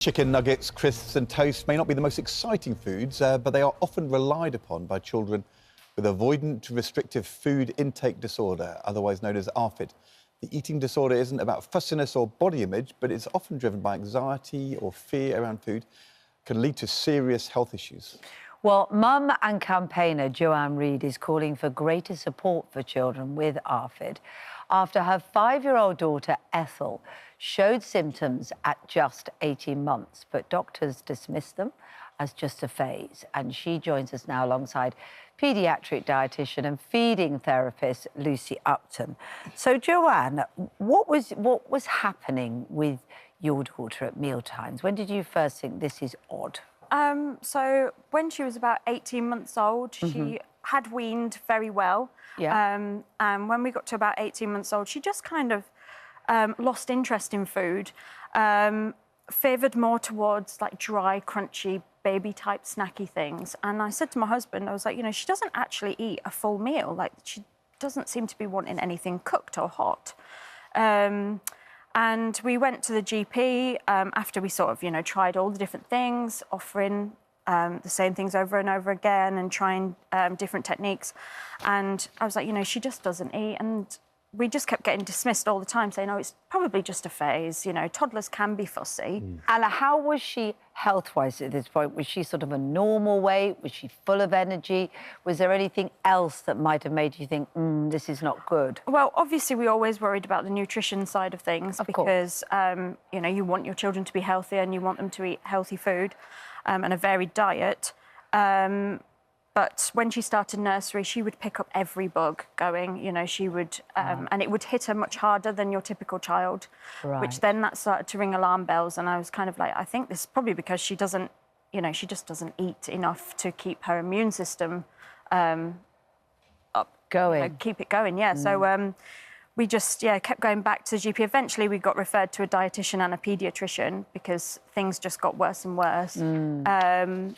Chicken nuggets, crisps and toast may not be the most exciting foods, but they are often relied upon by children with avoidant restrictive food intake disorder, otherwise known as ARFID. The eating disorder isn't about fussiness or body image, but it's often driven by anxiety or fear around food, can lead to serious health issues. Well, mum and campaigner Joanne Read is calling for greater support for children with ARFID after her 5-year-old daughter, Ethel, showed symptoms at just 18 months, but doctors dismissed them as just a phase. And she joins us now alongside paediatric dietitian and feeding therapist Lucy Upton. So, Joanne, what was happening with your daughter at mealtimes? When did you first think this is odd? So when she was about 18 months old, she had weaned very well. Yeah. And when we got to about 18 months old, she just kind of lost interest in food, favoured more towards like dry, crunchy, baby-type snacky things. And I said to my husband, I was like, you know, she doesn't actually eat a full meal. Like, she doesn't seem to be wanting anything cooked or hot. And we went to the GP after we sort of, you know, tried all the different things, offering the same things over and over again and trying different techniques. And I was like, you know, she just doesn't eat. And we just kept getting dismissed all the time, saying, oh, it's probably just a phase. You know, toddlers can be fussy. And how was she health-wise at this point? Was she sort of a normal weight? Was she full of energy? Was there anything else that might have made you think, this is not good? Well, obviously, we always worried about the nutrition side of things because, you know, you want your children to be healthy and you want them to eat healthy food and a varied diet. But when she started nursery, she would pick up every bug going, you know, she would, and it would hit her much harder than your typical child, which then that started to ring alarm bells. And I was kind of like, I think this is probably because she doesn't, you know, she just doesn't eat enough to keep her immune system up. Going. You know, keep it going, yeah. So we just, kept going back to the GP. Eventually, we got referred to a dietitian and a paediatrician because things just got worse and worse. And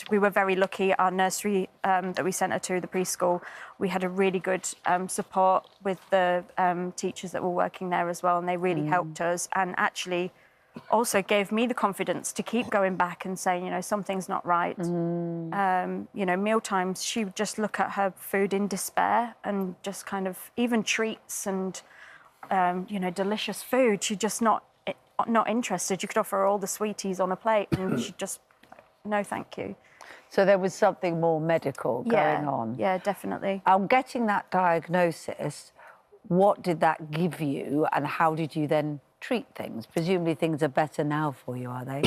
we were very lucky. Our nursery that we sent her to, the preschool, we had a really good support with the teachers that were working there as well, and they really helped us and actually also gave me the confidence to keep going back and saying, you know, something's not right. You know, mealtimes, she would just look at her food in despair and just kind of, even treats and, you know, delicious food, she'd just not interested. You could offer her all the sweeties on a plate and she'd just, no, thank you. So there was something more medical going on? Yeah, definitely. Getting that diagnosis, what did that give you and how did you then treat things? Presumably things are better now for you, are they?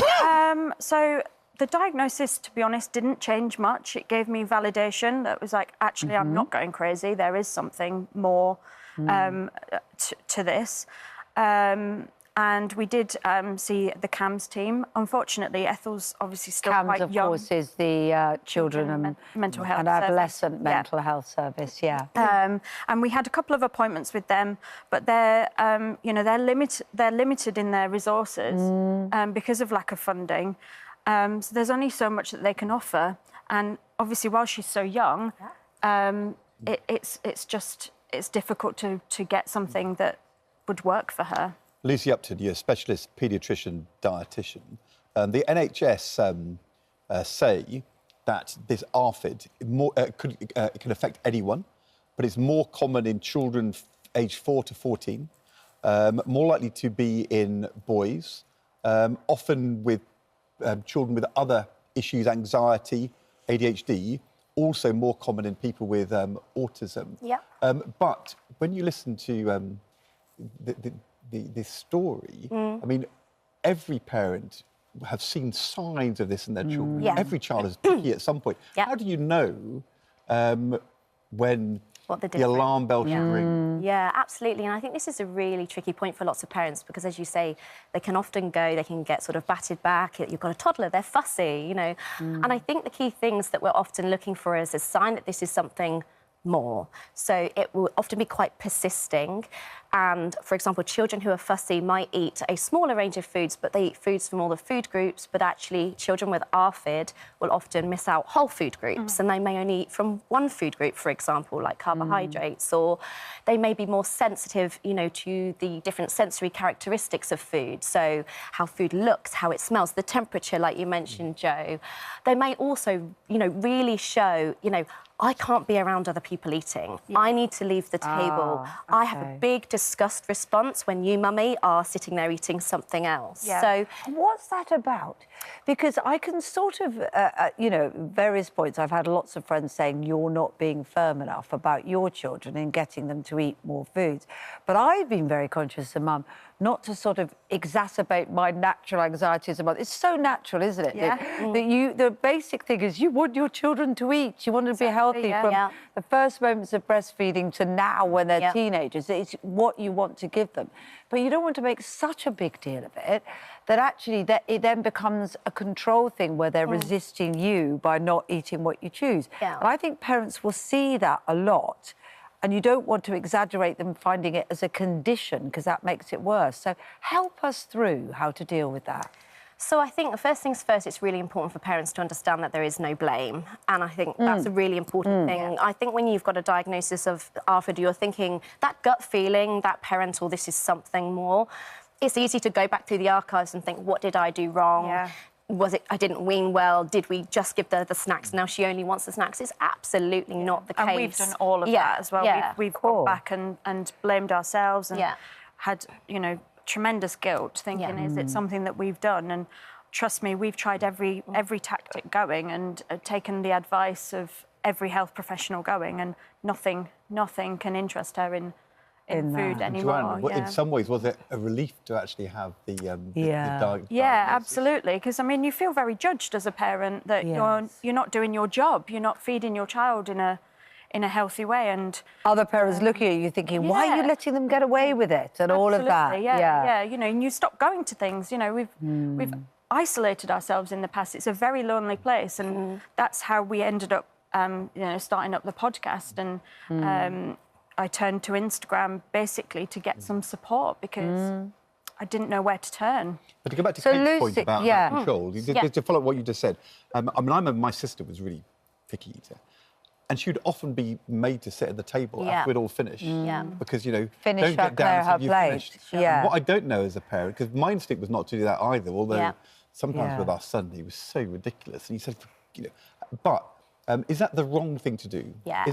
So the diagnosis, to be honest, didn't change much. It gave me validation that was like, actually, I'm not going crazy. There is something more to this. And we did see the CAMS team. Unfortunately, Ethel's obviously still quite young. CAMS, of course, is the Children and Mental Health and Adolescent Mental Health Service, and we had a couple of appointments with them, but they're, you know, they're limited in their resources because of lack of funding. So there's only so much that they can offer, and obviously, while she's so young, it's difficult to get something that would work for her. Lucy Upton, you're a specialist paediatrician dietitian. The NHS say that this ARFID it can affect anyone, but it's more common in children aged 4 to 14, more likely to be in boys, often with children with other issues, anxiety, ADHD, also more common in people with autism. But when you listen to this story, I mean, every parent have seen signs of this in their children. Every child is picky at some point. How do you know when the alarm bell should ring? Yeah, absolutely. And I think this is a really tricky point for lots of parents because, as you say, they can often go, they can get sort of batted back. You've got a toddler, they're fussy, you know. And I think the key things that we're often looking for is a sign that this is something more. So it will often be quite persisting. And, for example, children who are fussy might eat a smaller range of foods, but they eat foods from all the food groups. But actually, children with ARFID will often miss out whole food groups, and they may only eat from one food group, for example, like carbohydrates, or they may be more sensitive, you know, to the different sensory characteristics of food. So how food looks, how it smells, the temperature, like you mentioned, Joe. They may also, you know, really show, you know, I can't be around other people eating. Yeah. I need to leave the table. Okay. I have a big disgust response when you, mummy, are sitting there eating something else. Yeah. So what's that about? Because I can sort of, you know, various points, I've had lots of friends saying you're not being firm enough about your children in getting them to eat more foods. But I've been very conscious as a mum not to sort of exacerbate my natural anxiety as a mother. It's so natural, isn't it? Yeah. That the basic thing is you want your children to eat. You want them to be healthy from the first moments of breastfeeding to now when they're teenagers. It's what you want to give them. But you don't want to make such a big deal of it that actually it then becomes a control thing where they're resisting you by not eating what you choose. Yeah. And I think parents will see that a lot. And you don't want to exaggerate them finding it as a condition because that makes it worse. So help us through how to deal with that. So I think the first things first, it's really important for parents to understand that there is no blame. And I think that's a really important thing. Yeah. I think when you've got a diagnosis of ARFID, you're thinking that gut feeling, that parental, this is something more. It's easy to go back through the archives and think, what did I do wrong? Yeah. Was it I didn't wean well? Did we just give the snacks? Now she only wants the snacks. It's absolutely not the case. And we've done all of that as well. Yeah. We've gone back and blamed ourselves and had, you know, tremendous guilt, thinking, is it something that we've done? And trust me, we've tried every tactic going and taken the advice of every health professional going, and nothing can interest her in food anymore. Joanne, in some ways, was it a relief to actually have the diagnosis? Yeah, absolutely. Because I mean, you feel very judged as a parent that you're not doing your job. You're not feeding your child in a healthy way, and other parents looking at you thinking, why are you letting them get away with it, and all of that. Yeah. You know, and you stop going to things. You know, we've isolated ourselves in the past. It's a very lonely place, and that's how we ended up, you know, starting up the podcast. And I turned to Instagram basically to get some support because I didn't know where to turn. But to go back to Kate's point about control, to follow up what you just said, I mean, my sister was really picky eater. And she would often be made to sit at the table after we'd all finished. Because, you know, don't get down until you've finished. What I don't know as a parent, because my instinct was not to do that either, although sometimes with our son, he was so ridiculous. And he said, you know, but is that the wrong thing to do? Yeah.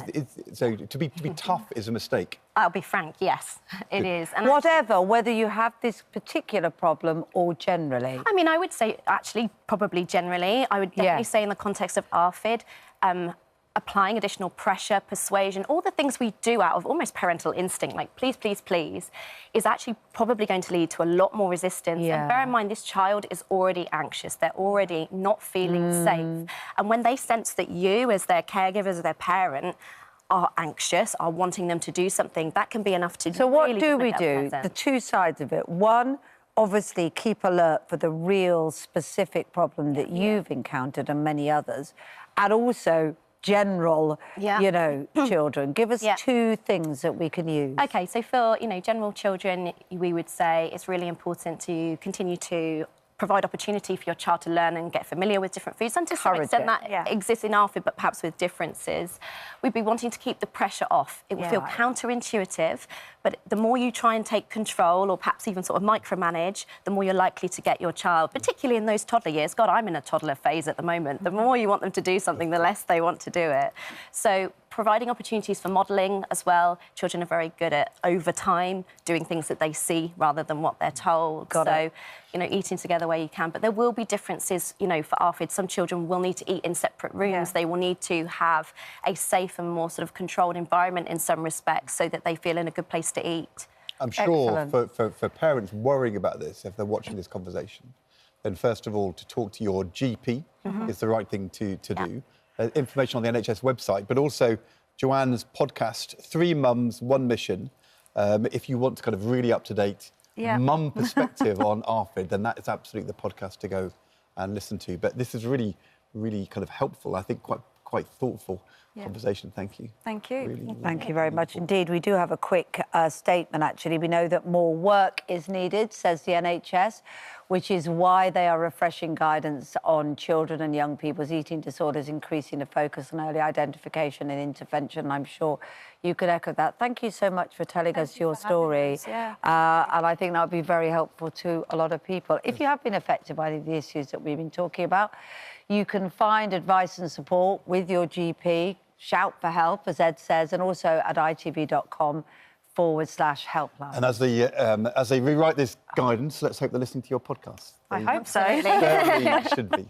So to be tough is a mistake? I'll be frank, yes, it is. And whatever, whether you have this particular problem or generally? I mean, I would say, actually, probably generally. I would definitely say in the context of ARFID, applying additional pressure, persuasion, all the things we do out of almost parental instinct, like please, please, please, is actually probably going to lead to a lot more resistance. And bear in mind, this child is already anxious. They're already not feeling safe. And when they sense that you, as their caregivers, as their parent, are anxious, are wanting them to do something, that can be enough to So what do we do? The two sides of it. One, obviously keep alert for the real specific problem that you've encountered and many others. And also general, you know, children. Give us two things that we can use. OK, so for, you know, general children, we would say it's really important to continue to provide opportunity for your child to learn and get familiar with different foods, and to some extent that exists in ARFID, but perhaps with differences. We'd be wanting to keep the pressure off. It will feel counterintuitive, but the more you try and take control or perhaps even sort of micromanage, the more you're likely to get your child, particularly in those toddler years. God, I'm in a toddler phase at the moment. The more you want them to do something, the less they want to do it. So providing opportunities for modelling as well. Children are very good at, over time, doing things that they see rather than what they're told. You know, eating together where you can. But there will be differences, you know, for ARFID. Some children will need to eat in separate rooms. They will need to have a safe and more sort of controlled environment in some respects so that they feel in a good place to eat. I'm sure for parents worrying about this, if they're watching this conversation, then first of all, to talk to your GP is the right thing to do. Information on the NHS website, but also Joanne's podcast, 3 Mums, 1 Mission. If you want to kind of really up-to-date mum perspective on ARFID, then that is absolutely the podcast to go and listen to. But this is really, really kind of helpful, I think, quite quite thoughtful conversation. Thank you. Thank you. Really, Thank you very much indeed. We do have a quick statement, actually. We know that more work is needed, says the NHS, which is why they are refreshing guidance on children and young people's eating disorders, increasing the focus on early identification and intervention. I'm sure you could echo that. Thank you so much for telling us your story. And I think that would be very helpful to a lot of people. If you have been affected by the issues that we've been talking about, you can find advice and support with your GP. Shout for help, as Ed says, and also at itv.com/helpline. And as they rewrite this guidance, let's hope they're listening to your podcast. I hope so. Certainly should be.